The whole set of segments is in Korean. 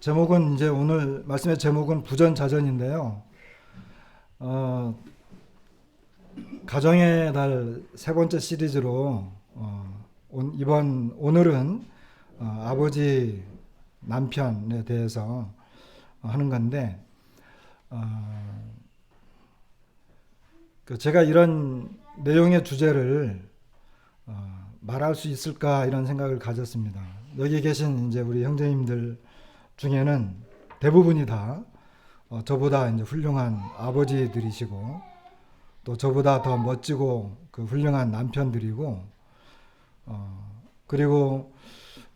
제목은 이제 오늘 말씀의 제목은 부전자전인데요. 가정의 달 세 번째 시리즈로 오늘은 아버지 남편에 대해서 하는 건데 제가 이런 내용의 주제를 말할 수 있을까 이런 생각을 가졌습니다. 여기 계신 이제 우리 형제님들 중에는 대부분이 다 저보다 이제 훌륭한 아버지들이시고 또 저보다 더 멋지고 그 훌륭한 남편들이고 그리고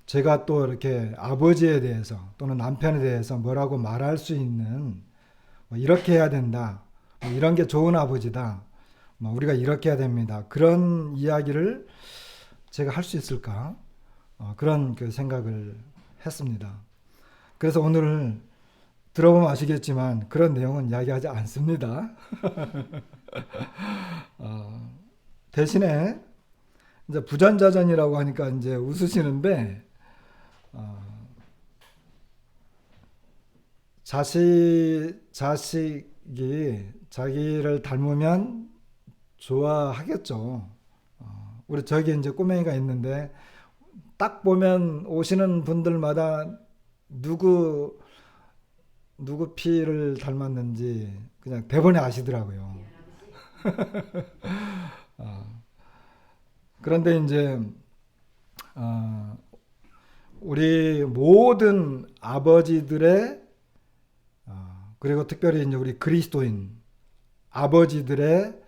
제가 또 이렇게 아버지에 대해서 또는 남편에 대해서 뭐라고 말할 수 있는 이렇게 해야 된다, 이런 게 좋은 아버지다, 우리가 이렇게 해야 됩니다, 그런 이야기를 제가 할 수 있을까, 그런 그 생각을 했습니다. 그래서 오늘 들어보면 아시겠지만 그런 내용은 이야기하지 않습니다. 대신에 이제 부전자전이라고 하니까 이제 웃으시는데 자식이 자기를 닮으면 좋아하겠죠. 우리 저기 이제 꼬맹이가 있는데 딱 보면 오시는 분들마다 누구 피를 닮았는지 그냥 대번에 아시더라고요. 그런데 이제 우리 모든 아버지들의 그리고 특별히 이제 우리 그리스도인 아버지들의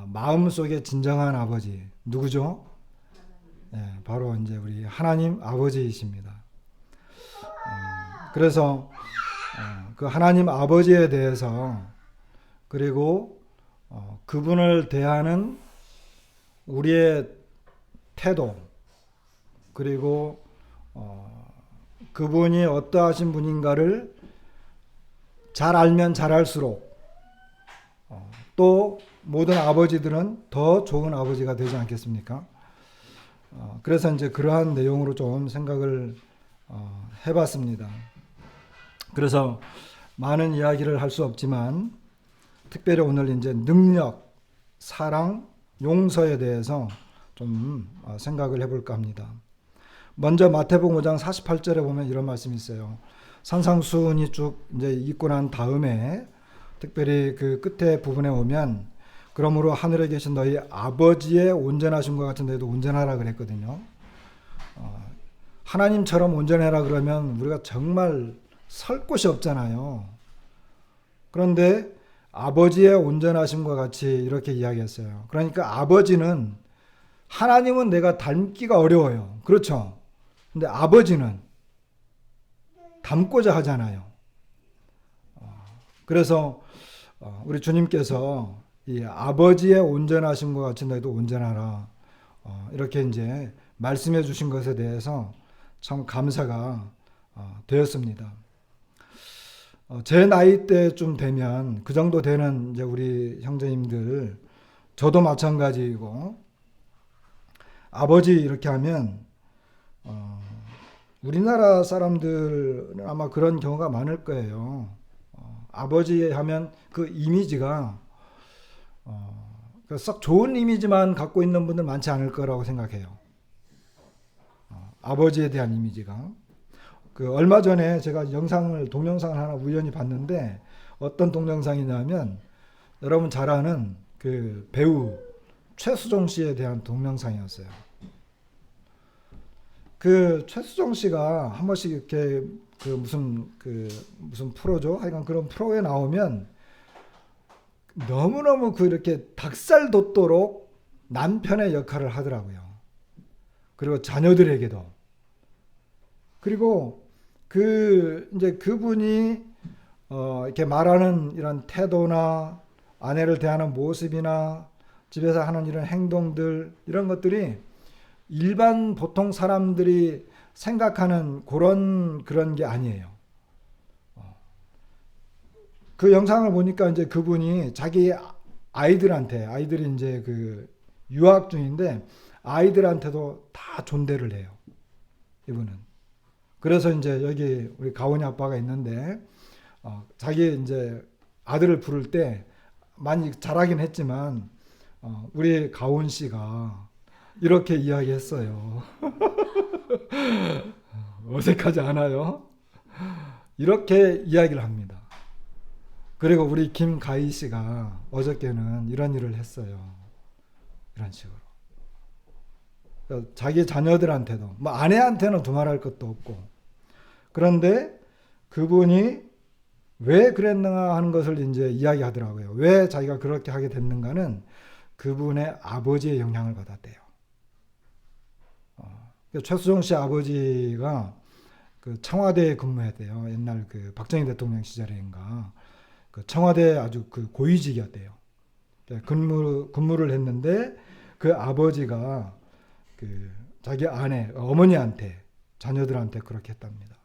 마음속에 진정한 아버지 누구죠? 네, 바로 이제 우리 하나님 아버지이십니다. 그래서 그 하나님 아버지에 대해서 그리고 그분을 대하는 우리의 태도 그리고 그분이 어떠하신 분인가를 잘 알면 잘 알수록 또 모든 아버지들은 더 좋은 아버지가 되지 않겠습니까? 그래서 이제 그러한 내용으로 좀 생각을 해봤습니다. 그래서 많은 이야기를 할 수 없지만 특별히 오늘 이제 능력, 사랑, 용서에 대해서 좀 생각을 해볼까 합니다. 먼저 마태복음 5장 48절에 보면 이런 말씀이 있어요. 산상수훈이 쭉 이제 읽고 난 다음에 특별히 그 끝에 부분에 오면 그러므로 하늘에 계신 너희 아버지의 온전하심과 같은 너희도 온전하라 그랬거든요. 하나님처럼 온전해라 그러면 우리가 정말 설 곳이 없잖아요. 그런데 아버지의 온전하심과 같이 이렇게 이야기했어요. 그러니까 아버지는, 하나님은 내가 닮기가 어려워요. 그렇죠? 근데 아버지는 닮고자 하잖아요. 그래서 우리 주님께서 이 아버지의 온전하심과 같이 너희도 온전하라, 이렇게 이제 말씀해 주신 것에 대해서 참 감사가 되었습니다. 제 나이 때쯤 되면 그 정도 되는 이제 우리 형제님들, 저도 마찬가지이고, 아버지 이렇게 하면 우리나라 사람들은 아마 그런 경우가 많을 거예요. 아버지 하면 그 이미지가 썩 좋은 이미지만 갖고 있는 분들 많지 않을 거라고 생각해요. 아버지에 대한 이미지가. 그 얼마 전에 제가 동영상을 하나 우연히 봤는데 어떤 동영상이냐면 여러분 잘 아는 그 배우 최수종 씨에 대한 동영상이었어요. 그 최수종 씨가 한 번씩 이렇게 무슨 프로죠? 하여간 그런 프로에 나오면 너무너무 이렇게 닭살 돋도록 남편의 역할을 하더라고요. 그리고 자녀들에게도. 그리고 이제 그분이 이렇게 말하는 이런 태도나 아내를 대하는 모습이나 집에서 하는 이런 행동들, 이런 것들이 일반 보통 사람들이 생각하는 그런 게 아니에요. 그 영상을 보니까 이제 그분이 자기 아이들이 이제 그 유학 중인데 아이들한테도 다 존대를 해요. 이분은. 그래서 이제 여기 우리 가온이 아빠가 있는데 자기 이제 아들을 부를 때 많이 잘하긴 했지만 우리 가온 씨가 이렇게 이야기했어요. 어색하지 않아요? 이렇게 이야기를 합니다. 그리고 우리 김가희 씨가 어저께는 이런 일을 했어요. 이런 식으로. 그러니까 자기 자녀들한테도, 뭐 아내한테는 두말할 것도 없고, 그런데 그분이 왜 그랬는가 하는 것을 이제 이야기하더라고요. 왜 자기가 그렇게 하게 됐는가는 그분의 아버지의 영향을 받았대요. 최수종 씨 아버지가 그 청와대에 근무했대요. 옛날 그 박정희 대통령 시절인가. 그 청와대 아주 그 고위직이었대요. 근무를 했는데 그 아버지가 그 자기 아내, 어머니한테, 자녀들한테 그렇게 했답니다.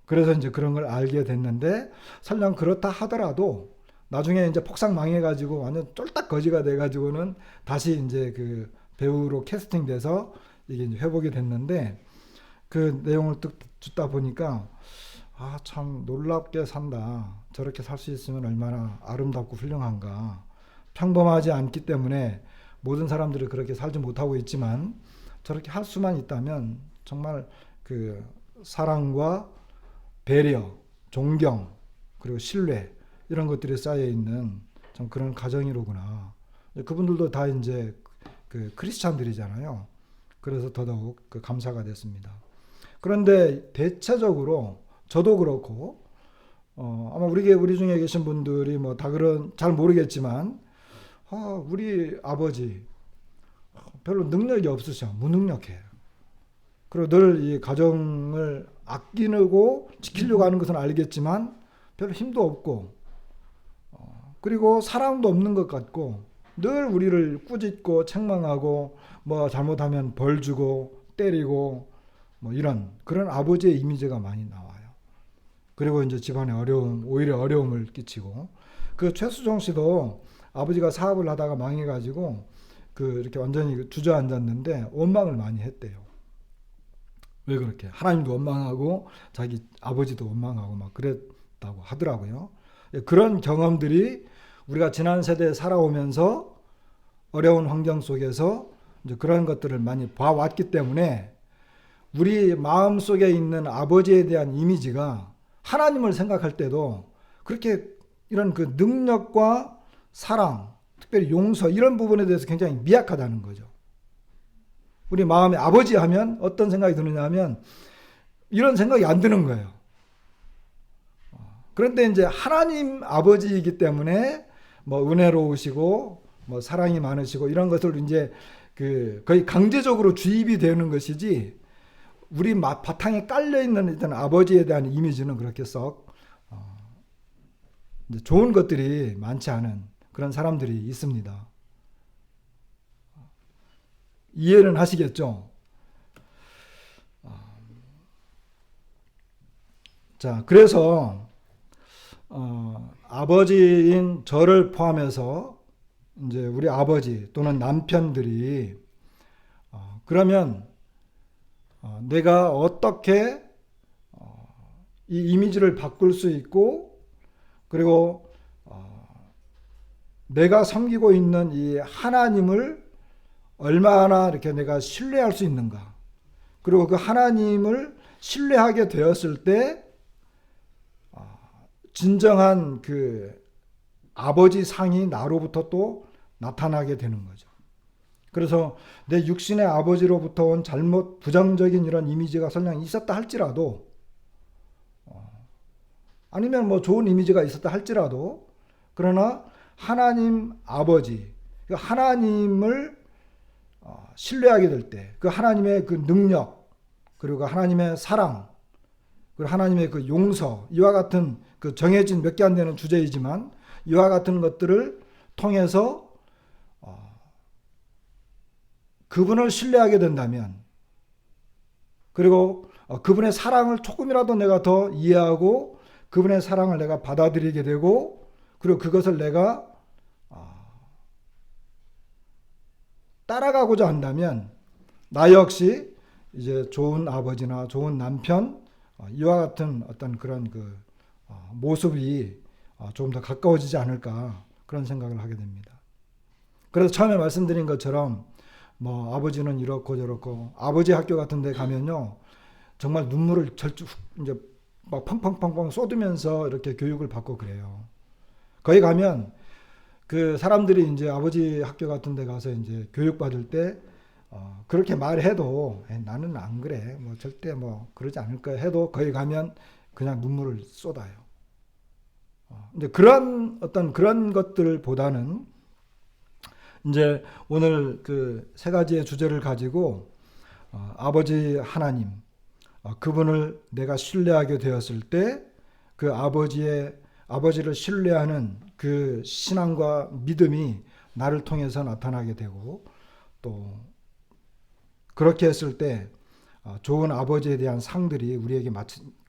그래서 이제 그런 걸 알게 됐는데, 설령 그렇다 하더라도 나중에 이제 폭삭 망해가지고 완전 쫄딱 거지가 돼가지고는 다시 이제 그 배우로 캐스팅돼서 이게 이제 회복이 됐는데, 그 내용을 듣다 보니까 참 놀랍게 산다. 저렇게 살 수 있으면 얼마나 아름답고 훌륭한가. 평범하지 않기 때문에 모든 사람들이 그렇게 살지 못하고 있지만 저렇게 할 수만 있다면 정말 그 사랑과 배려, 존경, 그리고 신뢰 이런 것들이 쌓여 있는 좀 그런 가정이로구나. 그분들도 다 이제 그 크리스찬들이잖아요. 그래서 더더욱 그 감사가 됐습니다. 그런데 대체적으로 저도 그렇고 아마 우리 중에 계신 분들이 뭐 다 잘 모르겠지만 우리 아버지 별로 능력이 없으셔. 무능력해. 그리고 늘 이 가정을 아끼고 지키려고 하는 것은 알겠지만 별로 힘도 없고 그리고 사랑도 없는 것 같고 늘 우리를 꾸짖고 책망하고 뭐 잘못하면 벌 주고 때리고 뭐 이런 그런 아버지의 이미지가 많이 나와요. 그리고 이제 집안에 오히려 어려움을 끼치고 그 최수종 씨도 아버지가 사업을 하다가 망해가지고 그 이렇게 완전히 주저앉았는데 원망을 많이 했대요. 왜 그렇게? 하나님도 원망하고 자기 아버지도 원망하고 막 그랬다고 하더라고요. 그런 경험들이 우리가 지난 세대에 살아오면서 어려운 환경 속에서 이제 그런 것들을 많이 봐왔기 때문에 우리 마음속에 있는 아버지에 대한 이미지가 하나님을 생각할 때도 그렇게 이런 그 능력과 사랑, 특별히 용서 이런 부분에 대해서 굉장히 미약하다는 거죠. 우리 마음에 아버지 하면 어떤 생각이 드느냐 하면 이런 생각이 안 드는 거예요. 그런데 이제 하나님 아버지이기 때문에 뭐 은혜로우시고 뭐 사랑이 많으시고 이런 것을 이제 그 거의 강제적으로 주입이 되는 것이지 우리 바탕에 깔려 있는 일단 아버지에 대한 이미지는 그렇게 썩 이제 좋은 것들이 많지 않은 그런 사람들이 있습니다. 이해는 하시겠죠? 자, 그래서 아버지인 저를 포함해서 이제 우리 아버지 또는 남편들이 그러면 내가 어떻게 이 이미지를 바꿀 수 있고 그리고 내가 섬기고 있는 이 하나님을 얼마나 이렇게 내가 신뢰할 수 있는가. 그리고 그 하나님을 신뢰하게 되었을 때 진정한 그 아버지 상이 나로부터 또 나타나게 되는 거죠. 그래서 내 육신의 아버지로부터 온 잘못 부정적인 이런 이미지가 설령 있었다 할지라도 아니면 뭐 좋은 이미지가 있었다 할지라도 그러나 하나님 아버지 하나님을 신뢰하게 될 때 그 하나님의 그 능력 그리고 하나님의 사랑 그리고 하나님의 그 용서 이와 같은 그 정해진 몇 개 안 되는 주제이지만 이와 같은 것들을 통해서 그분을 신뢰하게 된다면 그리고 그분의 사랑을 조금이라도 내가 더 이해하고 그분의 사랑을 내가 받아들이게 되고 그리고 그것을 내가 따라가고자 한다면 나 역시 이제 좋은 아버지나 좋은 남편 이와 같은 어떤 그런 그 모습이 조금 더 가까워지지 않을까 그런 생각을 하게 됩니다. 그래서 처음에 말씀드린 것처럼 뭐 아버지는 이렇고 저렇고 아버지 학교 같은 데 가면요 정말 눈물을 이제 막 펑펑펑펑 쏟으면서 이렇게 교육을 받고 그래요. 거기 가면 그 사람들이 이제 아버지 학교 같은 데 가서 이제 교육 받을 때 그렇게 말해도 나는 안 그래 뭐 절대 뭐 그러지 않을 거야 해도 거기 가면 그냥 눈물을 쏟아요. 이제 그런 어떤 그런 것들보다는 이제 오늘 그 세 가지의 주제를 가지고 아버지 하나님 그분을 내가 신뢰하게 되었을 때 그 아버지를 신뢰하는 그 신앙과 믿음이 나를 통해서 나타나게 되고 또 그렇게 했을 때 좋은 아버지에 대한 상들이 우리에게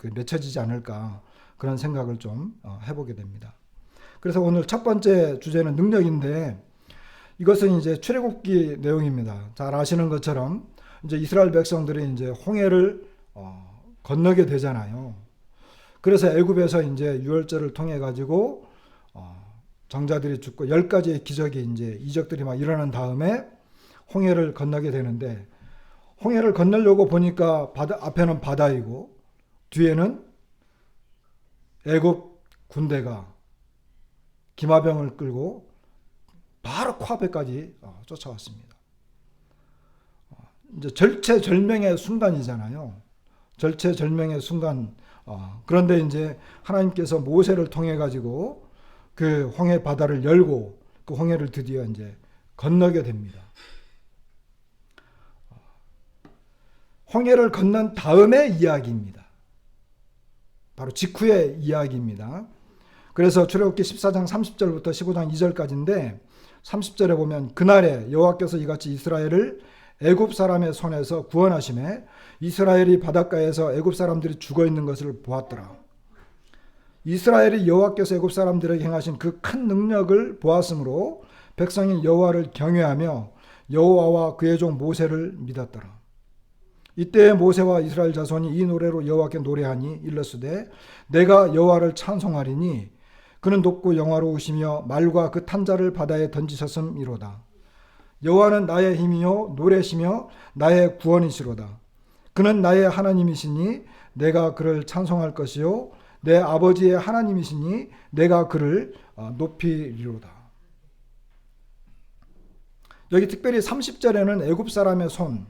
맺혀지지 않을까 그런 생각을 좀 해보게 됩니다. 그래서 오늘 첫 번째 주제는 능력인데 이것은 이제 출애굽기 내용입니다. 잘 아시는 것처럼 이제 이스라엘 백성들이 이제 홍해를 건너게 되잖아요. 그래서 애굽에서 이제 유월절을 통해 가지고 장자들이 죽고 10가지의 기적이 이제 이적들이 막 일어난 다음에 홍해를 건너게 되는데 홍해를 건너려고 보니까 앞에는 바다이고 뒤에는 애굽 군대가 기마병을 끌고 바로 코앞에까지 쫓아왔습니다. 이제 절체절명의 순간이잖아요. 절체절명의 순간. 그런데 이제 하나님께서 모세를 통해 가지고 그 홍해 바다를 열고 그 홍해를 드디어 이제 건너게 됩니다. 홍해를 건넌 다음의 이야기입니다. 바로 직후의 이야기입니다. 그래서 출애굽기 14장 30절부터 15장 2절까지인데 30절에 보면 그날에 여호와께서 이같이 이스라엘을 애굽 사람의 손에서 구원하시매 이스라엘이 바닷가에서 애굽 사람들이 죽어 있는 것을 보았더라. 이스라엘이 여호와께서 애굽 사람들에게 행하신 그 큰 능력을 보았으므로 백성이 여호와를 경외하며 여호와와 그의 종 모세를 믿었더라. 이때 모세와 이스라엘 자손이 이 노래로 여호와께 노래하니 일렀으되 내가 여호와를 찬송하리니 그는 높고 영화로우시며 말과 그 탄자를 바다에 던지셨음이로다. 여호와는 나의 힘이요 노래시며 나의 구원이시로다. 그는 나의 하나님이시니 내가 그를 찬송할 것이요 내 아버지의 하나님이시니 내가 그를 높이리로다. 여기 특별히 30절에는 애굽 사람의 손,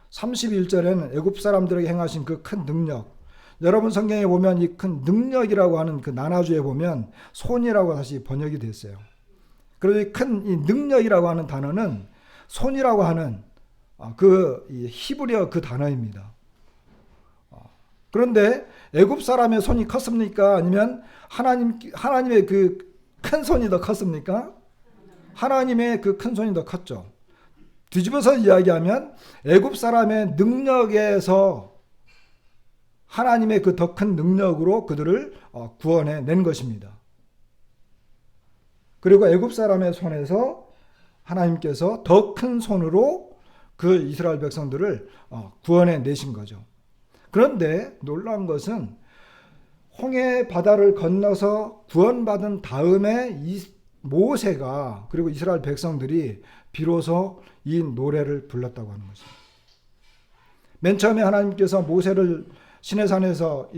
31절에는 애굽 사람들에게 행하신 그 큰 능력. 여러분 성경에 보면 이 큰 능력이라고 하는 그 나나주에 보면 손이라고 다시 번역이 됐어요. 그래서 큰 이 능력이라고 하는 단어는 손이라고 하는 그 히브리어 그 단어입니다. 그런데 애굽 사람의 손이 컸습니까? 아니면 하나님의 그 큰 손이 더 컸습니까? 하나님의 그 큰 손이 더 컸죠. 뒤집어서 이야기하면 애굽 사람의 능력에서 하나님의 그 더 큰 능력으로 그들을 구원해 낸 것입니다. 그리고 애굽 사람의 손에서 하나님께서 더 큰 손으로 그 이스라엘 백성들을 구원해 내신 거죠. 그런데 놀라운 것은 홍해 바다를 건너서 구원받은 다음에 이 모세가 그리고 이스라엘 백성들이 비로소 이 노래를 불렀다고 하는 것입니다. 맨 처음에 하나님께서 모세를 시내산에서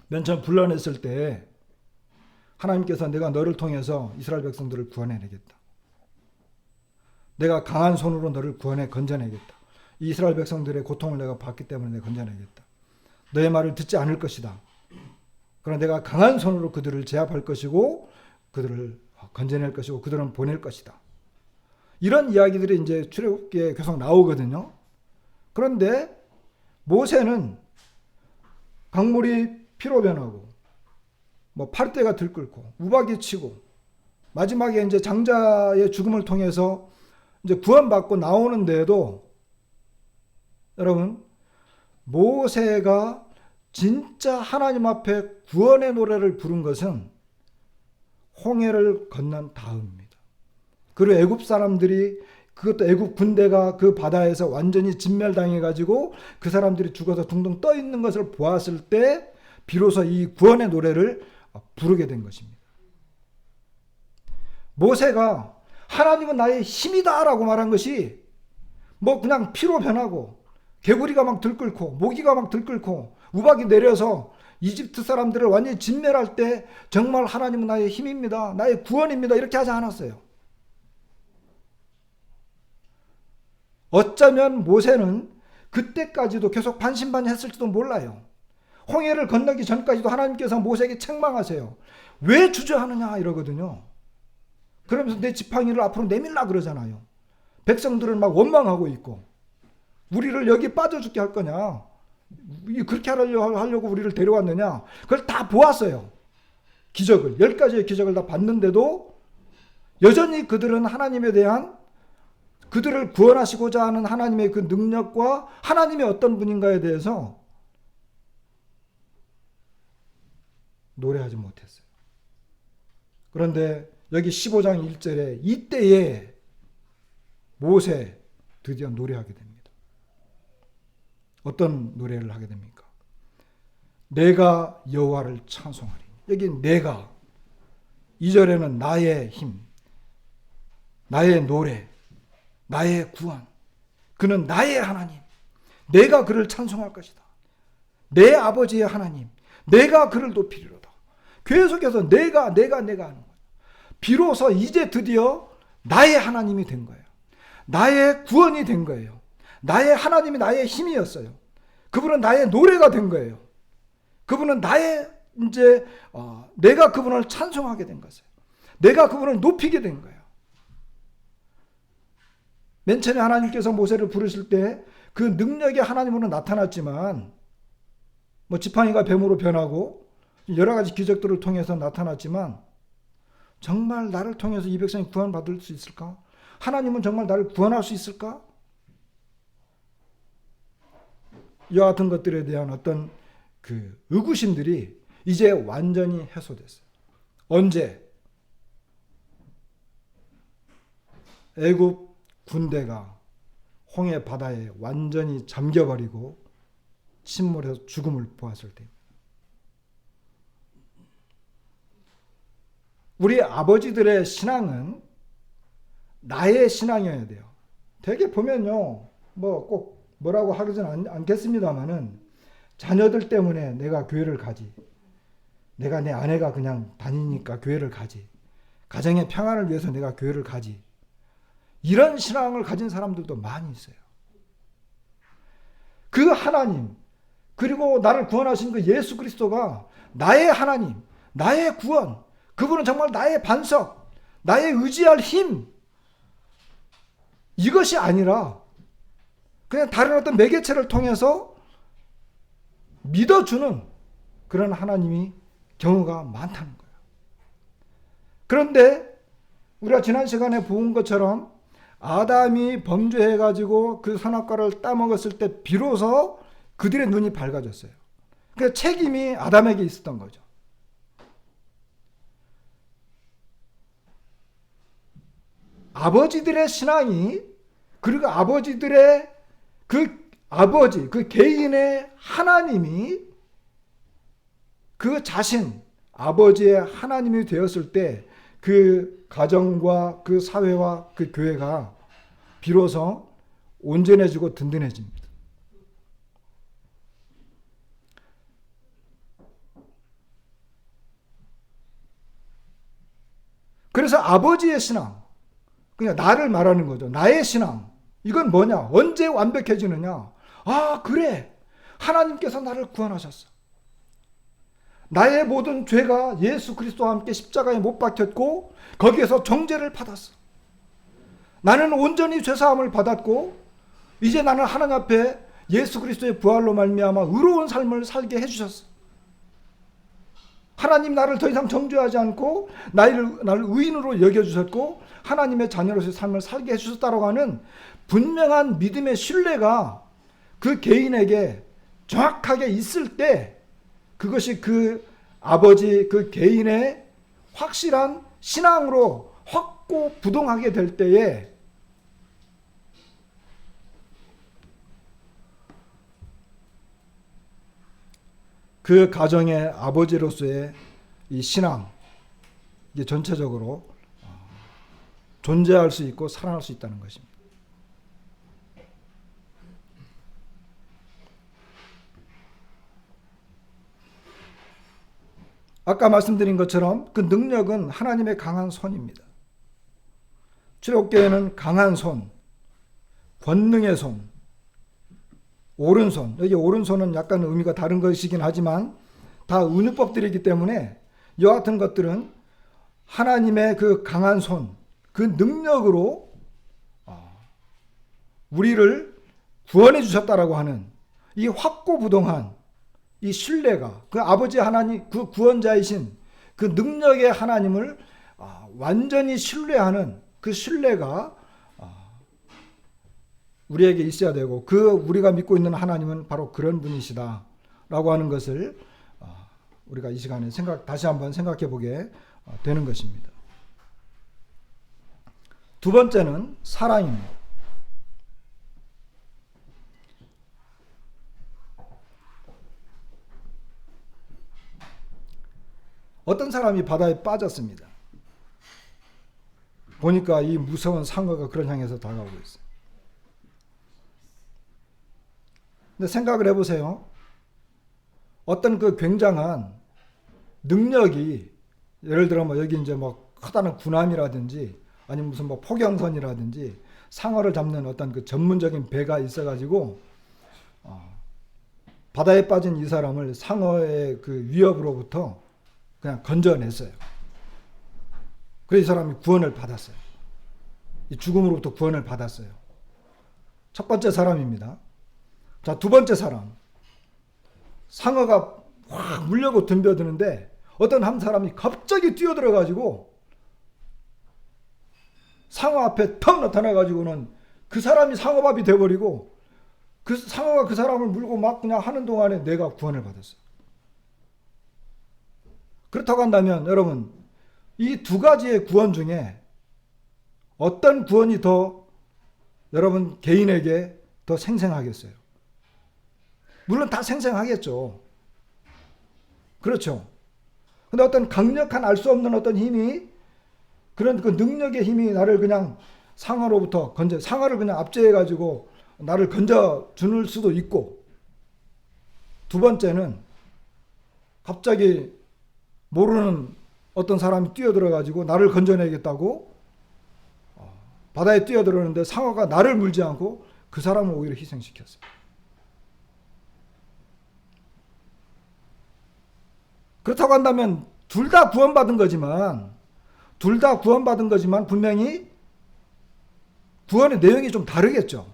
맨 처음 불러냈을 때 하나님께서 내가 너를 통해서 이스라엘 백성들을 구원해내겠다. 내가 강한 손으로 너를 구원해 건져내겠다. 이스라엘 백성들의 고통을 내가 받기 때문에 내가 건져내겠다. 너의 말을 듣지 않을 것이다. 그러나 내가 강한 손으로 그들을 제압할 것이고 그들을 건져낼 것이고 그들은 보낼 것이다. 이런 이야기들이 이제 출애굽기에 계속 나오거든요. 그런데 모세는 강물이 피로 변하고 뭐 파르대가 들끓고 우박이 치고 마지막에 이제 장자의 죽음을 통해서 이제 구원받고 나오는데도 여러분 모세가 진짜 하나님 앞에 구원의 노래를 부른 것은 홍해를 건넌 다음입니다. 그리고 애굽 사람들이 그것도 애국 군대가 그 바다에서 완전히 진멸당해가지고 그 사람들이 죽어서 둥둥 떠 있는 것을 보았을 때 비로소 이 구원의 노래를 부르게 된 것입니다. 모세가 하나님은 나의 힘이다 라고 말한 것이 뭐 그냥 피로 변하고 개구리가 막 들끓고 모기가 막 들끓고 우박이 내려서 이집트 사람들을 완전히 진멸할 때 정말 하나님은 나의 힘입니다, 나의 구원입니다 이렇게 하지 않았어요. 어쩌면 모세는 그때까지도 계속 반신반의했을지도 몰라요. 홍해를 건너기 전까지도 하나님께서 모세에게 책망하세요. 왜 주저하느냐 이러거든요. 그러면서 내 지팡이를 앞으로 내밀라 그러잖아요. 백성들은 막 원망하고 있고 우리를 여기 빠져 죽게 할 거냐, 그렇게 하려고 우리를 데려왔느냐, 그걸 다 보았어요. 기적을 10가지의 기적을 다 봤는데도 여전히 그들은 하나님에 대한, 그들을 구원하시고자 하는 하나님의 그 능력과 하나님이 어떤 분인가에 대해서 노래하지 못했어요. 그런데 여기 15장 1절에 이때에 모세 드디어 노래하게 됩니다. 어떤 노래를 하게 됩니까? 내가 여호와를 찬송하리. 여기 내가, 2절에는 나의 힘, 나의 노래, 나의 구원, 그는 나의 하나님, 내가 그를 찬송할 것이다. 내 아버지의 하나님, 내가 그를 높이리로다. 계속해서 내가 하는 거예요. 비로소 이제 드디어 나의 하나님이 된 거예요. 나의 구원이 된 거예요. 나의 하나님이 나의 힘이었어요. 그분은 나의 노래가 된 거예요. 그분은 나의 내가 그분을 찬송하게 된 것이에요. 내가 그분을 높이게 된 거예요. 맨 처음에 하나님께서 모세를 부르실 때 그 능력이 하나님으로 나타났지만, 뭐 지팡이가 뱀으로 변하고 여러 가지 기적들을 통해서 나타났지만, 정말 나를 통해서 이 백성이 구원받을 수 있을까? 하나님은 정말 나를 구원할 수 있을까? 이와 같은 것들에 대한 어떤 그 의구심들이 이제 완전히 해소됐어요. 언제? 애굽 군대가 홍해 바다에 완전히 잠겨버리고 침몰해서 죽음을 보았을 때. 우리 아버지들의 신앙은 나의 신앙이어야 돼요. 되게 보면요, 뭐 꼭 뭐라고 하지는 않겠습니다만은 자녀들 때문에 내가 교회를 가지, 내가 내 아내가 그냥 다니니까 교회를 가지, 가정의 평안을 위해서 내가 교회를 가지, 이런 신앙을 가진 사람들도 많이 있어요. 그 하나님, 그리고 나를 구원하신 그 예수 그리스도가 나의 하나님, 나의 구원, 그분은 정말 나의 반석, 나의 의지할 힘, 이것이 아니라 그냥 다른 어떤 매개체를 통해서 믿어주는 그런 하나님이 경우가 많다는 거예요. 그런데 우리가 지난 시간에 본 것처럼 아담이 범죄해가지고 그 선악과를 따먹었을 때 비로소 그들의 눈이 밝아졌어요. 그 책임이 아담에게 있었던 거죠. 아버지들의 신앙이, 그리고 아버지들의 그 개인의 하나님이 그 자신, 아버지의 하나님이 되었을 때 그 가정과 그 사회와 그 교회가 비로소 온전해지고 든든해집니다. 그래서 아버지의 신앙, 그냥 나를 말하는 거죠. 나의 신앙. 이건 뭐냐? 언제 완벽해지느냐? 아, 그래. 하나님께서 나를 구원하셨어. 나의 모든 죄가 예수 그리스도와 함께 십자가에 못 박혔고 거기에서 정죄를 받았어. 나는 온전히 죄사함을 받았고 이제 나는 하나님 앞에 예수 그리스도의 부활로 말미암아 의로운 삶을 살게 해주셨어. 하나님 나를 더 이상 정죄하지 않고 나를 의인으로 여겨주셨고 하나님의 자녀로서의 삶을 살게 해주셨다라고 하는 분명한 믿음의 신뢰가 그 개인에게 정확하게 있을 때 그것이 그 아버지 그 개인의 확실한 신앙으로 확고부동하게 될 때에 그 가정의 아버지로서의 이 신앙, 이게 전체적으로 존재할 수 있고 살아날 수 있다는 것입니다. 아까 말씀드린 것처럼 그 능력은 하나님의 강한 손입니다. 출애굽기에는 강한 손, 권능의 손, 오른손, 여기 오른손은 약간 의미가 다른 것이긴 하지만 다 은유법들이기 때문에 이와 같은 것들은 하나님의 그 강한 손, 그 능력으로 우리를 구원해 주셨다라고 하는 이 확고부동한 이 신뢰가 그 아버지 하나님, 그 구원자이신 그 능력의 하나님을 완전히 신뢰하는 그 신뢰가 우리에게 있어야 되고, 그 우리가 믿고 있는 하나님은 바로 그런 분이시다라고 하는 것을 우리가 이 시간에 다시 한번 생각해 보게 되는 것입니다. 두 번째는 사랑입니다. 어떤 사람이 바다에 빠졌습니다. 보니까 이 무서운 상어가 그를 향해서 다가오고 있어요. 근데 생각을 해보세요. 어떤 그 굉장한 능력이, 예를 들어 뭐 여기 이제 뭐 커다란 군함이라든지 아니면 무슨 뭐 포경선이라든지 상어를 잡는 어떤 그 전문적인 배가 있어가지고 바다에 빠진 이 사람을 상어의 그 위협으로부터 그냥 건져냈어요. 그래서 이 사람이 구원을 받았어요. 이 죽음으로부터 구원을 받았어요. 첫 번째 사람입니다. 자, 두 번째 사람. 상어가 확 물려고 덤벼드는데 어떤 한 사람이 갑자기 뛰어들어가지고 상어 앞에 턱 나타나가지고는 그 사람이 상어밥이 돼버리고 그 상어가 그 사람을 물고 막 그냥 하는 동안에 내가 구원을 받았어요. 그렇다고 한다면 여러분, 이 두 가지의 구원 중에 어떤 구원이 더 여러분 개인에게 더 생생하겠어요? 물론 다 생생하겠죠. 그렇죠. 근데 어떤 강력한 알 수 없는 어떤 힘이, 그런 그 능력의 힘이 나를 그냥 상어로부터 상어를 그냥 압제해가지고 나를 건져 줄 수도 있고, 두 번째는 갑자기 모르는 어떤 사람이 뛰어들어가지고 나를 건져내겠다고 바다에 뛰어들었는데 상어가 나를 물지 않고 그 사람을 오히려 희생시켰어요. 그렇다고 한다면 둘 다 구원받은 거지만 분명히 구원의 내용이 좀 다르겠죠.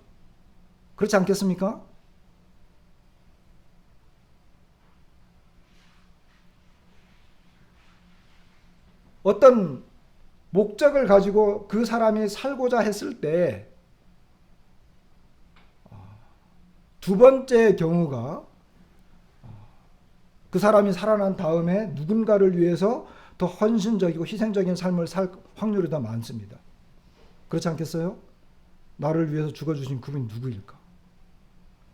그렇지 않겠습니까? 어떤 목적을 가지고 그 사람이 살고자 했을 때 두 번째 경우가 그 사람이 살아난 다음에 누군가를 위해서 더 헌신적이고 희생적인 삶을 살 확률이 더 많습니다. 그렇지 않겠어요? 나를 위해서 죽어주신 그분이 누구일까?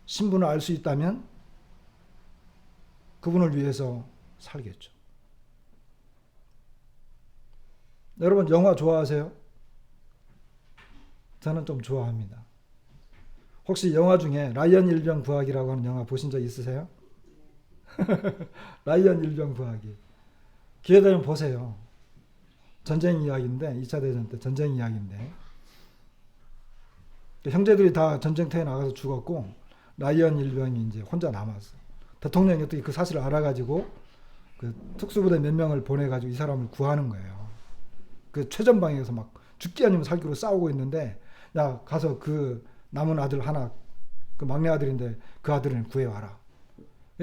신분을 알 수 있다면 그분을 위해서 살겠죠. 여러분 영화 좋아하세요? 저는 좀 좋아합니다. 혹시 영화 중에 라이언 일병 구하기라고 하는 영화 보신 적 있으세요? 라이언 일병 구하기. 기회 되면 보세요. 전쟁 이야기인데, 2차 대전 때 전쟁 이야기인데, 형제들이 다 전쟁터에 나가서 죽었고 라이언 일병이 이제 혼자 남았어. 대통령이 어떻게 그 사실을 알아가지고 그 특수부대 몇 명을 보내가지고 이 사람을 구하는 거예요. 그 최전방에서 막 죽기 아니면 살기로 싸우고 있는데, 야 가서 그 남은 아들 하나, 그 막내 아들인데 그 아들을 구해와라.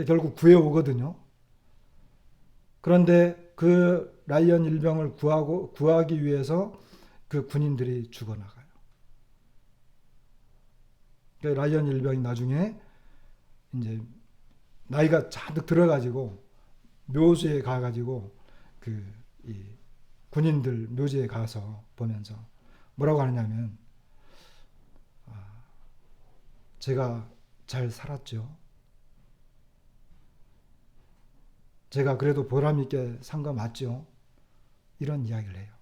결국 구해오거든요. 그런데 그 라이언 일병을 구하기 위해서 그 군인들이 죽어나가요. 라이언 일병이 나중에 이제 나이가 잔뜩 들어가지고 묘지에 가가지고 이 군인들 묘지에 가서 보면서 뭐라고 하느냐면, 제가 잘 살았죠. 제가 그래도 보람 있게 산 거 맞죠? 이런 이야기를 해요.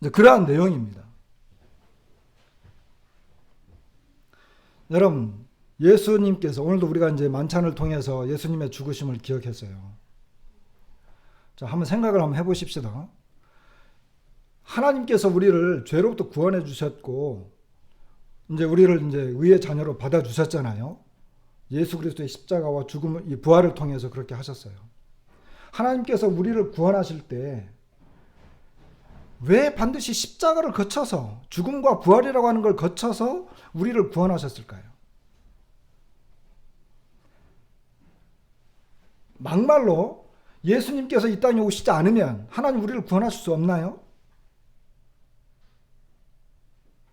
이제 그러한 내용입니다. 여러분, 예수님께서 오늘도 우리가 이제 만찬을 통해서 예수님의 죽으심을 기억했어요. 자, 한번 생각을 한번 해보십시다. 하나님께서 우리를 죄로부터 구원해 주셨고, 이제 우리를 이제 의의 자녀로 받아 주셨잖아요. 예수 그리스도의 십자가와 죽음, 이 부활을 통해서 그렇게 하셨어요. 하나님께서 우리를 구원하실 때 왜 반드시 십자가를 거쳐서 죽음과 부활이라고 하는 걸 거쳐서 우리를 구원하셨을까요? 막말로 예수님께서 이 땅에 오시지 않으면 하나님 우리를 구원하실 수 없나요?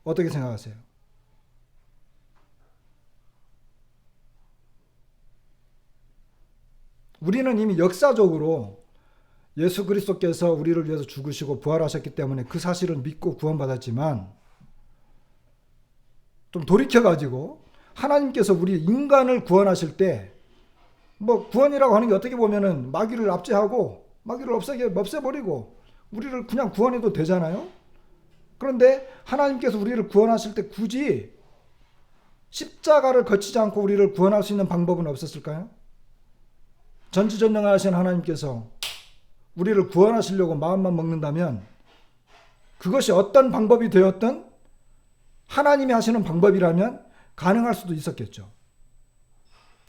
어떻게 생각하세요? 우리는 이미 역사적으로 예수 그리스도께서 우리를 위해서 죽으시고 부활하셨기 때문에 그 사실을 믿고 구원받았지만, 좀 돌이켜가지고 하나님께서 우리 인간을 구원하실 때, 뭐 구원이라고 하는 게 어떻게 보면은 마귀를 압제하고 마귀를 없애버리고 우리를 그냥 구원해도 되잖아요. 그런데 하나님께서 우리를 구원하실 때 굳이 십자가를 거치지 않고 우리를 구원할 수 있는 방법은 없었을까요? 전지전능하신 하나님께서 우리를 구원하시려고 마음만 먹는다면 그것이 어떤 방법이 되었든 하나님이 하시는 방법이라면 가능할 수도 있었겠죠.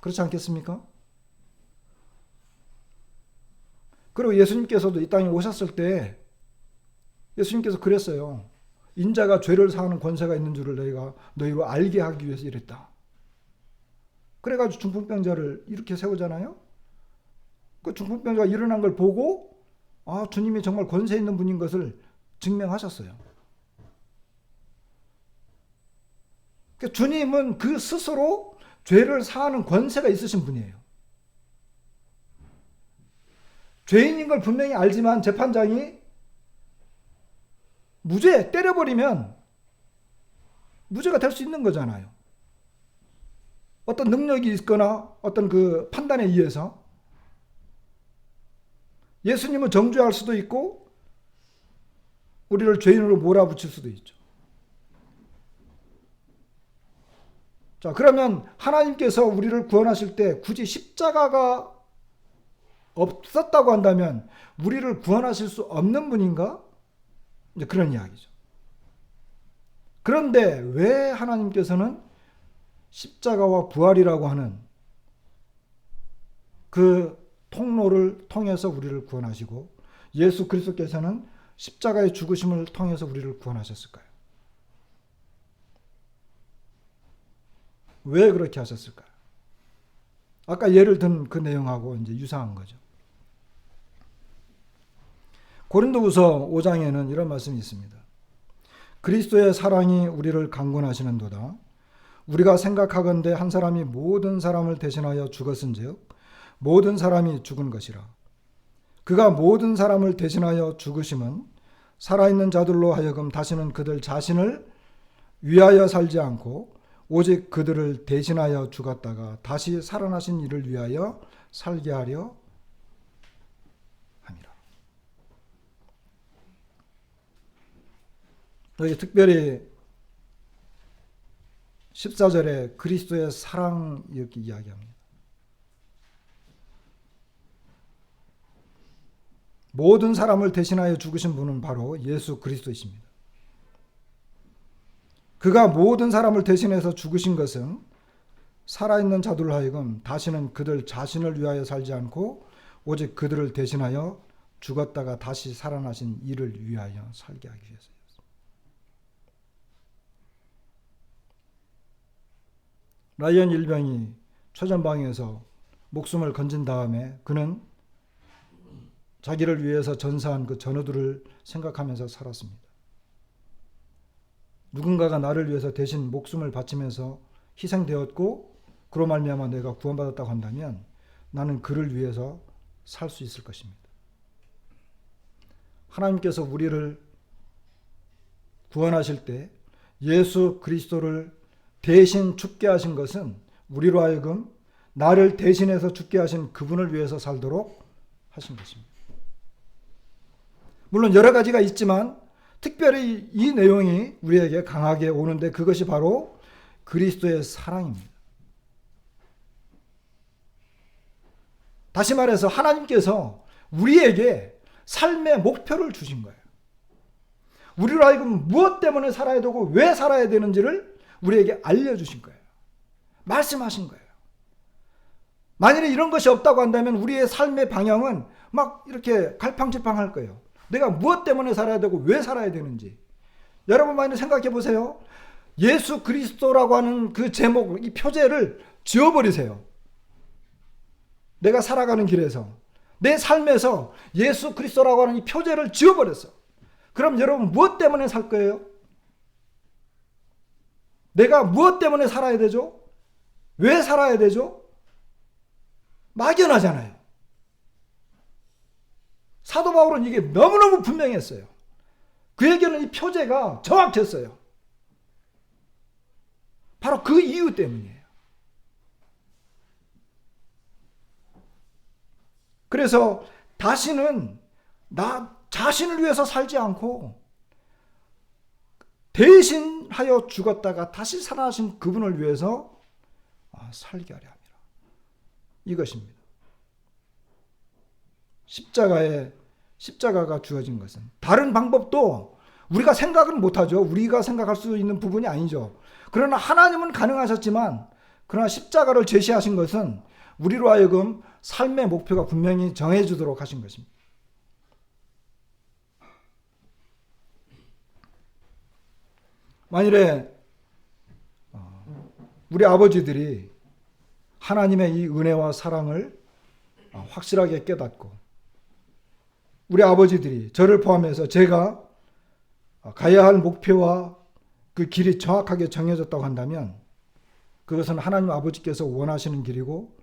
그렇지 않겠습니까? 그리고 예수님께서도 이 땅에 오셨을 때 예수님께서 그랬어요. 인자가 죄를 사하는 권세가 있는 줄을 너희로 알게 하기 위해서 이랬다. 그래가지고 중풍병자를 이렇게 세우잖아요. 그 중풍병자가 일어난 걸 보고 주님이 정말 권세 있는 분인 것을 증명하셨어요. 그러니까 주님은 그 스스로 죄를 사하는 권세가 있으신 분이에요. 죄인인 걸 분명히 알지만 재판장이 무죄 때려버리면 무죄가 될 수 있는 거잖아요. 어떤 능력이 있거나 어떤 그 판단에 의해서. 예수님은 정죄할 수도 있고 우리를 죄인으로 몰아붙일 수도 있죠. 자, 그러면 하나님께서 우리를 구원하실 때 굳이 십자가가 없었다고 한다면 우리를 구원하실 수 없는 분인가? 이제 그런 이야기죠. 그런데 왜 하나님께서는 십자가와 부활이라고 하는 그 통로를 통해서 우리를 구원하시고 예수 그리스도께서는 십자가의 죽으심을 통해서 우리를 구원하셨을까요? 왜 그렇게 하셨을까요? 아까 예를 든 그 내용하고 이제 유사한 거죠. 고린도후서 5장에는 이런 말씀이 있습니다. 그리스도의 사랑이 우리를 강권하시는도다. 우리가 생각하건대 한 사람이 모든 사람을 대신하여 죽었은즉 모든 사람이 죽은 것이라. 그가 모든 사람을 대신하여 죽으심은 살아있는 자들로 하여금 다시는 그들 자신을 위하여 살지 않고 오직 그들을 대신하여 죽었다가 다시 살아나신 이를 위하여 살게 하려 함이라. 여기 특별히 14절에 그리스도의 사랑 이렇게 이야기합니다. 모든 사람을 대신하여 죽으신 분은 바로 예수 그리스도이십니다. 그가 모든 사람을 대신해서 죽으신 것은 살아있는 자들로 하여금 다시는 그들 자신을 위하여 살지 않고 오직 그들을 대신하여 죽었다가 다시 살아나신 이를 위하여 살게 하기 위해서였습니다. 라이언 일병이 최전방에서 목숨을 건진 다음에 그는 자기를 위해서 전사한 그 전우들을 생각하면서 살았습니다. 누군가가 나를 위해서 대신 목숨을 바치면서 희생되었고 그로 말미암아 내가 구원받았다고 한다면 나는 그를 위해서 살 수 있을 것입니다. 하나님께서 우리를 구원하실 때 예수 그리스도를 대신 죽게 하신 것은 우리로 하여금 나를 대신해서 죽게 하신 그분을 위해서 살도록 하신 것입니다. 물론 여러 가지가 있지만 특별히 이 내용이 우리에게 강하게 오는데 그것이 바로 그리스도의 사랑입니다. 다시 말해서 하나님께서 우리에게 삶의 목표를 주신 거예요. 우리로 하여금 무엇 때문에 살아야 되고 왜 살아야 되는지를 우리에게 알려주신 거예요. 말씀하신 거예요. 만일에 이런 것이 없다고 한다면 우리의 삶의 방향은 막 이렇게 갈팡질팡할 거예요. 내가 무엇 때문에 살아야 되고 왜 살아야 되는지. 여러분 많이 생각해 보세요. 예수 그리스도라고 하는 그 제목, 이 표제를 지워버리세요. 내가 살아가는 길에서, 내 삶에서 예수 그리스도라고 하는 이 표제를 지워버렸어. 그럼 여러분 무엇 때문에 살 거예요? 내가 무엇 때문에 살아야 되죠? 왜 살아야 되죠? 막연하잖아요. 사도 바울은 이게 너무너무 분명했어요. 그에게는 이 표제가 정확했어요. 바로 그 이유 때문이에요. 그래서 다시는 나 자신을 위해서 살지 않고 대신하여 죽었다가 다시 살아나신 그분을 위해서 살게 하려 함이라. 이것입니다. 십자가가 주어진 것은 다른 방법도 우리가 생각은 못하죠. 우리가 생각할 수 있는 부분이 아니죠. 그러나 하나님은 가능하셨지만 그러나 십자가를 제시하신 것은 우리로 하여금 삶의 목표가 분명히 정해지도록 하신 것입니다. 만일에 우리 아버지들이 하나님의 이 은혜와 사랑을 확실하게 깨닫고 우리 아버지들이 저를 포함해서 제가 가야 할 목표와 그 길이 정확하게 정해졌다고 한다면 그것은 하나님 아버지께서 원하시는 길이고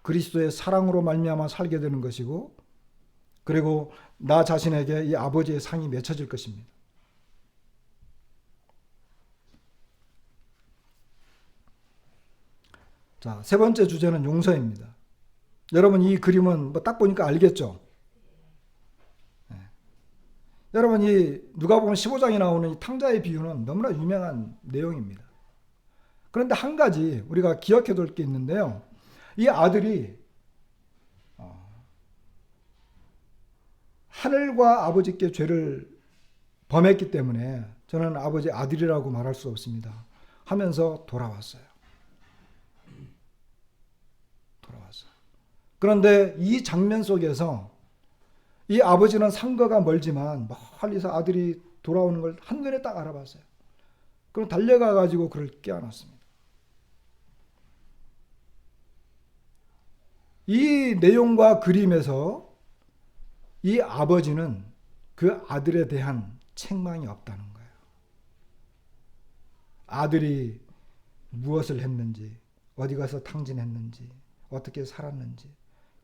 그리스도의 사랑으로 말미암아 살게 되는 것이고 그리고 나 자신에게 이 아버지의 상이 맺혀질 것입니다. 자, 세 번째 주제는 용서입니다. 여러분 이 그림은 딱 보니까 알겠죠? 네. 여러분 이 누가복음 15장에 나오는 이 탕자의 비유는 너무나 유명한 내용입니다. 그런데 한 가지 우리가 기억해 둘 게 있는데요. 이 아들이 하늘과 아버지께 죄를 범했기 때문에 저는 아버지 아들이라고 말할 수 없습니다. 하면서 돌아왔어요. 그런데 이 장면 속에서 이 아버지는 상거가 멀지만 멀리서 아들이 돌아오는 걸 한눈에 딱 알아봤어요. 그럼 달려가 가지고 그를 깨어났습니다. 이 내용과 그림에서 이 아버지는 그 아들에 대한 책망이 없다는 거예요. 아들이 무엇을 했는지, 어디 가서 탕진했는지, 어떻게 살았는지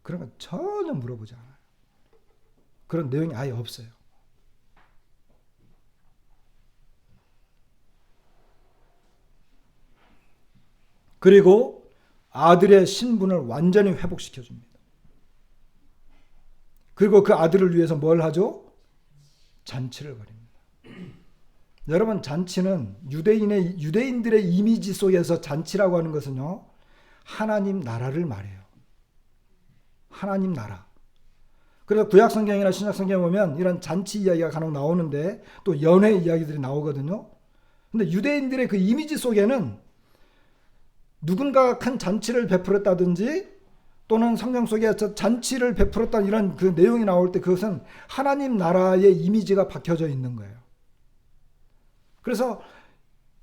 그런 거 전혀 물어보지 않아요. 그런 내용이 아예 없어요. 그리고 아들의 신분을 완전히 회복시켜 줍니다. 그리고 그 아들을 위해서 뭘 하죠? 잔치를 벌입니다. 여러분 잔치는 유대인들의 이미지 속에서 잔치라고 하는 것은요. 하나님 나라를 말해요. 하나님 나라. 그래서 구약성경이나 신약성경에 보면 이런 잔치 이야기가 간혹 나오는데 또 연회 이야기들이 나오거든요. 근데 유대인들의 그 이미지 속에는 누군가가 큰 잔치를 베풀었다든지 또는 성경 속에 잔치를 베풀었다는 이런 그 내용이 나올 때 그것은 하나님 나라의 이미지가 박혀져 있는 거예요. 그래서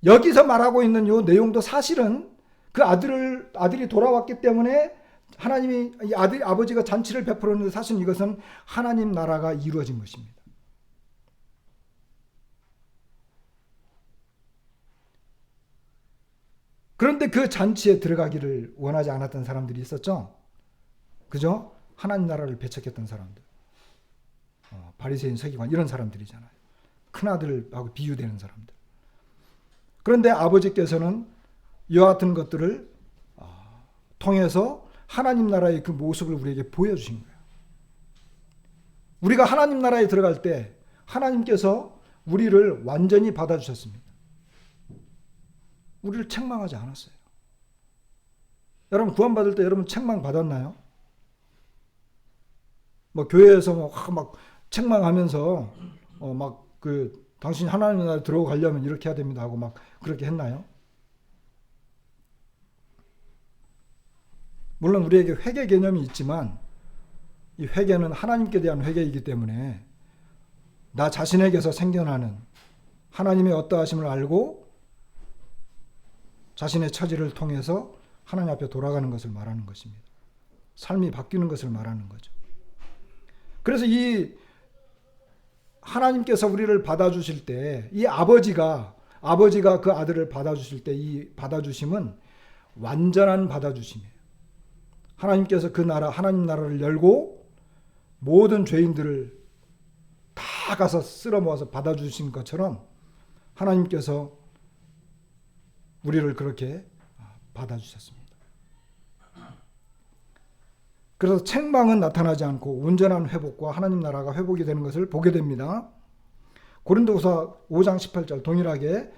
여기서 말하고 있는 이 내용도 사실은 그 아들이 돌아왔기 때문에 하나님이 이 아버지가 잔치를 베풀었는데 사실 이것은 하나님 나라가 이루어진 것입니다. 그런데 그 잔치에 들어가기를 원하지 않았던 사람들이 있었죠. 그죠? 하나님 나라를 배척했던 사람들. 바리새인 서기관 이런 사람들이잖아요. 큰아들하고 비유되는 사람들. 그런데 아버지께서는 이와 같은 것들을 통해서 하나님 나라의 그 모습을 우리에게 보여주신 거예요. 우리가 하나님 나라에 들어갈 때 하나님께서 우리를 완전히 받아주셨습니다. 우리를 책망하지 않았어요. 여러분 구원받을 때 여러분 책망 받았나요? 뭐 교회에서 막 책망하면서 막 당신이 하나님 나라에 들어가려면 이렇게 해야 됩니다 하고 막 그렇게 했나요? 물론 우리에게 회개 개념이 있지만 이 회개는 하나님께 대한 회개이기 때문에 나 자신에게서 생겨나는 하나님의 어떠하심을 알고 자신의 처지를 통해서 하나님 앞에 돌아가는 것을 말하는 것입니다. 삶이 바뀌는 것을 말하는 거죠. 그래서 이 하나님께서 우리를 받아주실 때 이 아버지가 그 아들을 받아주실 때 이 받아주심은 완전한 받아주심이에요. 하나님께서 그 나라 하나님 나라를 열고 모든 죄인들을 다 가서 쓸어 모아서 받아주신 것처럼 하나님께서 우리를 그렇게 받아주셨습니다. 그래서 책망은 나타나지 않고 온전한 회복과 하나님 나라가 회복이 되는 것을 보게 됩니다. 고린도후서 5장 18절 동일하게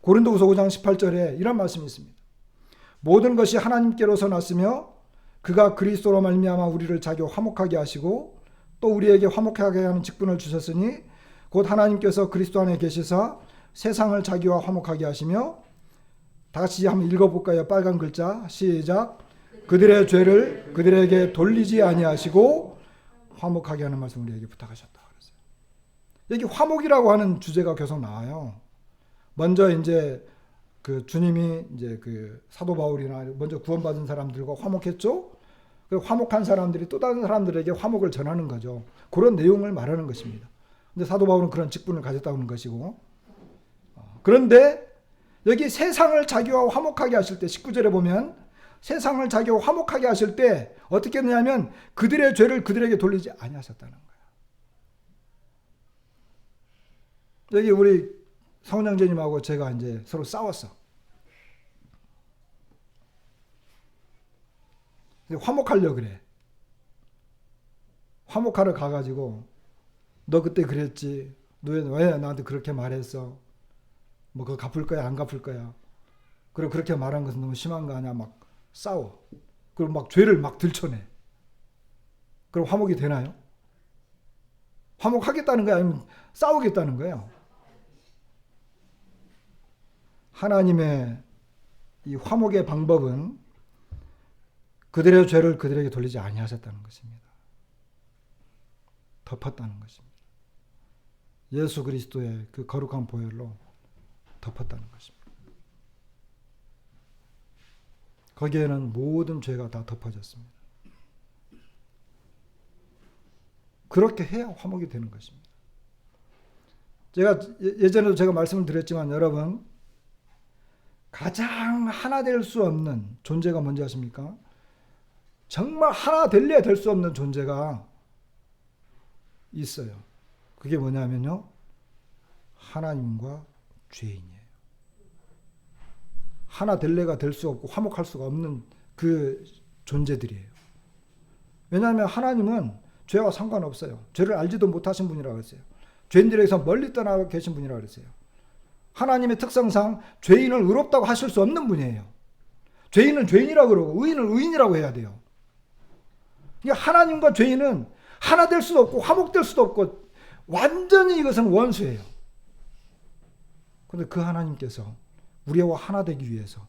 고린도후서 5장 18절에 이런 말씀이 있습니다. 모든 것이 하나님께로서 났으며 그가 그리스도로 말미암아 우리를 자기 화목하게 하시고 또 우리에게 화목하게 하는 직분을 주셨으니 곧 하나님께서 그리스도 안에 계시사 세상을 자기와 화목하게 하시며 다 같이 한번 읽어볼까요? 빨간 글자 시작. 그들의 죄를 그들에게 돌리지 아니하시고 화목하게 하는 말씀 우리에게 부탁하셨다 그랬어요. 여기 화목이라고 하는 주제가 계속 나와요. 먼저 이제 그 주님이 이제 그 사도 바울이나 먼저 구원받은 사람들과 화목했죠. 그 화목한 사람들이 또 다른 사람들에게 화목을 전하는 거죠. 그런 내용을 말하는 것입니다. 근데 사도 바울은 그런 직분을 가졌다는 것이고, 그런데 여기 세상을 자기와 화목하게 하실 때 19절에 보면 세상을 자기와 화목하게 하실 때 어떻게 했냐면 그들의 죄를 그들에게 돌리지 아니하셨다는 거예요. 여기 우리 성령제님하고 제가 이제 서로 싸웠어. 화목하려고 그래. 화목하러 가가지고 너 그때 그랬지. 너 왜 나한테 그렇게 말했어? 뭐 그거 갚을 거야 안 갚을 거야? 그리고 그렇게 말한 것은 너무 심한 거 아니야? 막 싸워. 그리고 막 죄를 막 들춰내. 그럼 화목이 되나요? 화목하겠다는 거야? 아니면 싸우겠다는 거예요? 하나님의 이 화목의 방법은 그들의 죄를 그들에게 돌리지 아니하셨다는 것입니다. 덮었다는 것입니다. 예수 그리스도의 그 거룩한 보혈로 덮었다는 것입니다. 거기에는 모든 죄가 다 덮어졌습니다. 그렇게 해야 화목이 되는 것입니다. 제가 예전에도 제가 말씀을 드렸지만 여러분 가장 하나 될 수 없는 존재가 뭔지 아십니까? 정말 하나 될래야 될 수 없는 존재가 있어요. 그게 뭐냐면요. 하나님과 죄인이에요. 하나 될래가 될 수 없고 화목할 수가 없는 그 존재들이에요. 왜냐하면 하나님은 죄와 상관없어요. 죄를 알지도 못하신 분이라고 했어요. 죄인들에게서 멀리 떠나 계신 분이라고 그랬어요. 하나님의 특성상 죄인을 의롭다고 하실 수 없는 분이에요. 죄인은 죄인이라고 그러고 의인은 의인이라고 해야 돼요. 그러니까 하나님과 죄인은 하나 될 수도 없고 화목될 수도 없고 완전히 이것은 원수예요. 그런데 그 하나님께서 우리와 하나 되기 위해서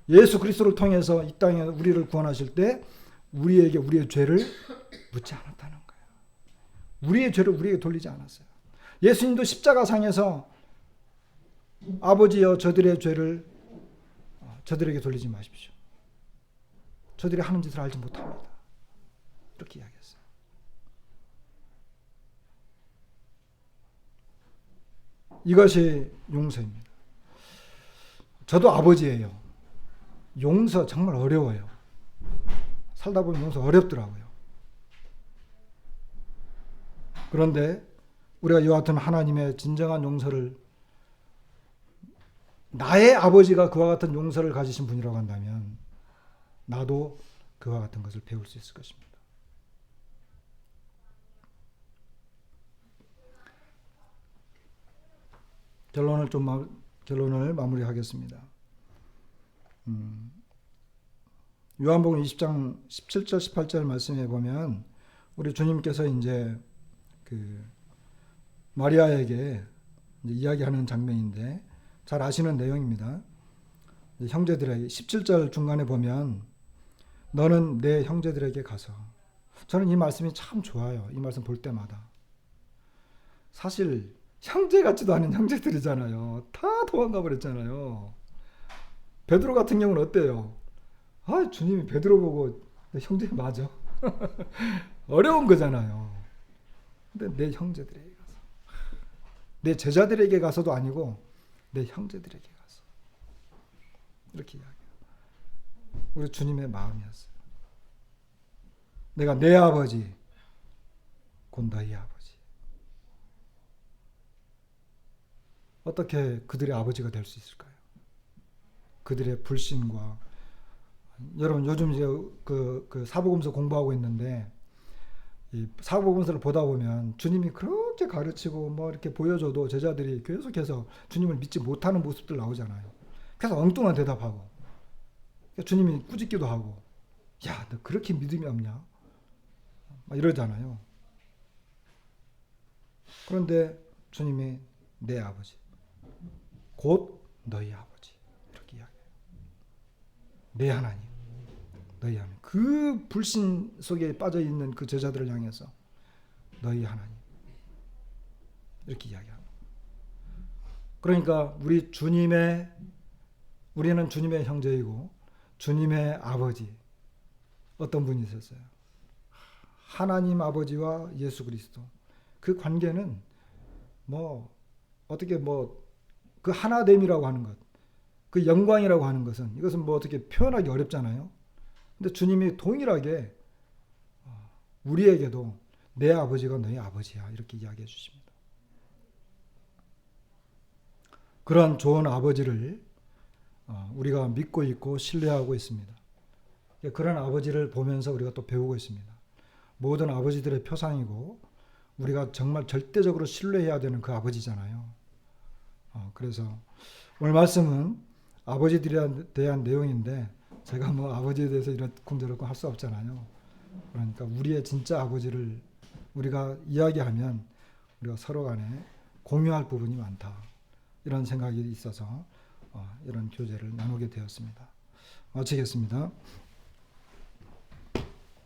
예수 그리스도를 통해서 이 땅에 우리를 구원하실 때 우리에게 우리의 죄를 묻지 않았다는 거예요. 우리의 죄를 우리에게 돌리지 않았어요. 예수님도 십자가상에서 아버지여 저들의 죄를 저들에게 돌리지 마십시오. 저들이 하는 짓을 알지 못합니다. 이렇게 이야기했어요. 이것이 용서입니다. 저도 아버지예요. 용서 정말 어려워요. 살다 보면 용서 어렵더라고요. 그런데 우리가 이와 같은 하나님의 진정한 용서를 나의 아버지가 그와 같은 용서를 가지신 분이라고 한다면 나도 그와 같은 것을 배울 수 있을 것입니다. 결론을 마무리하겠습니다. 요한복음 20장 17절 18절 말씀에 보면 우리 주님께서 이제 그 마리아에게 이제 이야기하는 장면인데 잘 아시는 내용입니다. 형제들에게 17절 중간에 보면 너는 내 형제들에게 가서, 저는 이 말씀이 참 좋아요. 이 말씀 볼 때마다. 사실 형제 같지도 않은 형제들이잖아요. 다 도망가 버렸잖아요. 베드로 같은 경우는 어때요? 아, 주님이 베드로 보고 형제 맞아. 어려운 거잖아요. 근데 내 형제들에게 가서, 내 제자들에게 가서도 아니고 내 형제들에게 가서, 이렇게 이야기해요. 우리 주님의 마음이었어요. 내가 내 아버지, 곧 너희 아버지. 어떻게 그들의 아버지가 될 수 있을까요? 그들의 불신과, 여러분 요즘 이제 그 사복음서 공부하고 있는데 이 사복음서를 보다 보면 주님이 그렇게 가르치고 뭐 이렇게 보여줘도 제자들이 계속해서 주님을 믿지 못하는 모습들 나오잖아요. 그래서 엉뚱한 대답하고 주님이 꾸짖기도 하고, 야, 너 그렇게 믿음이 없냐? 막 이러잖아요. 그런데 주님이 내 아버지, 곧 너희 아버지, 이렇게 이야기해요. 내 하나님, 너희 하나님. 그 불신 속에 빠져 있는 그 제자들을 향해서 너희 하나님, 이렇게 이야기합니다. 그러니까 우리는 주님의 형제이고 주님의 아버지, 어떤 분이 있었어요? 하나님 아버지와 예수 그리스도. 그 관계는 뭐 어떻게 뭐 그 하나됨이라고 하는 것, 그 영광이라고 하는 것은, 이것은 뭐 어떻게 표현하기 어렵잖아요. 근데 주님이 동일하게 우리에게도 내 아버지가 너희 아버지야, 이렇게 이야기해 주십니다. 그런 좋은 아버지를 우리가 믿고 있고 신뢰하고 있습니다. 그런 아버지를 보면서 우리가 또 배우고 있습니다. 모든 아버지들의 표상이고 우리가 정말 절대적으로 신뢰해야 되는 그 아버지잖아요. 그래서 오늘 말씀은 아버지들에 대한 내용인데 제가 뭐 아버지에 대해서 이렇쿵저렇쿵 할 수 없잖아요. 그러니까 우리의 진짜 아버지를 우리가 이야기하면 우리가 서로 간에 공유할 부분이 많다, 이런 생각이 있어서 이런 교제를 나누게 되었습니다. 마치겠습니다.